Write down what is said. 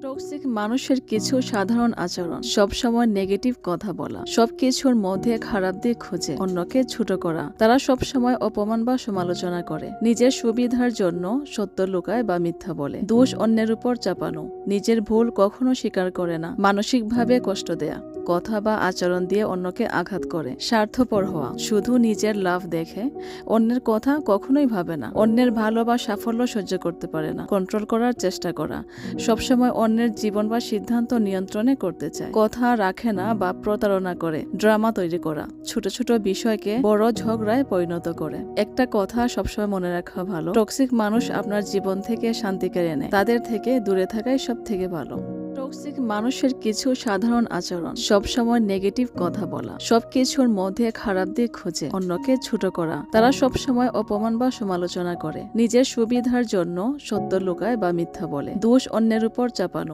Toxic মানুষের কিছু সাধারণ আচরণ, সবসময় নেগেটিভ কথা বলা, সবকিছুর মধ্যে খারাপ দিক খুঁজে অন্যকে ছোট করা। তারা সবসময় অপমান বা সমালোচনা করে, নিজের সুবিধার জন্য সত্য লুকায় বা মিথ্যা বলে, দোষ অন্যের উপর চাপানো, নিজের ভুল কখনো স্বীকার করে না, মানসিকভাবে কষ্ট দেয়া, কথা বা আচরণ দিয়ে অন্যকে আঘাত করে, স্বার্থপর হওয়া, শুধু নিজের লাভ দেখে অন্যের কথা কখনোই ভাবে না, অন্যের ভালো বা সাফল্য সহ্য করতে পারে না, কন্ট্রোল করার চেষ্টা করা, সবসময় অন্যের জীবন বা সিদ্ধান্ত নিয়ন্ত্রণে করতে চায়, কথা রাখে না বা প্রতারণা করে, ড্রামা তৈরি করা, ছোট ছোট বিষয়কে বড় ঝগড়ায় পরিণত করে। একটা কথা সবসময় মনে রাখা ভালো, টক্সিক মানুষ আপনার জীবন থেকে শান্তি কেড়ে নেয়, তাদের থেকে দূরে থাকাই সব থেকে ভালো। টক্সিক মানুষের কিছু সাধারণ আচরণ, সবসময় নেগেটিভ কথা বলা, সবকিছুর মধ্যে খারাপ দিক খুঁজে অন্যকে ছোট করা। তারা সবসময় অপমান বা সমালোচনা করে, নিজের সুবিধার জন্য সত্য লুকায় বা মিথ্যা বলে, দোষ অন্যের উপর চাপানো,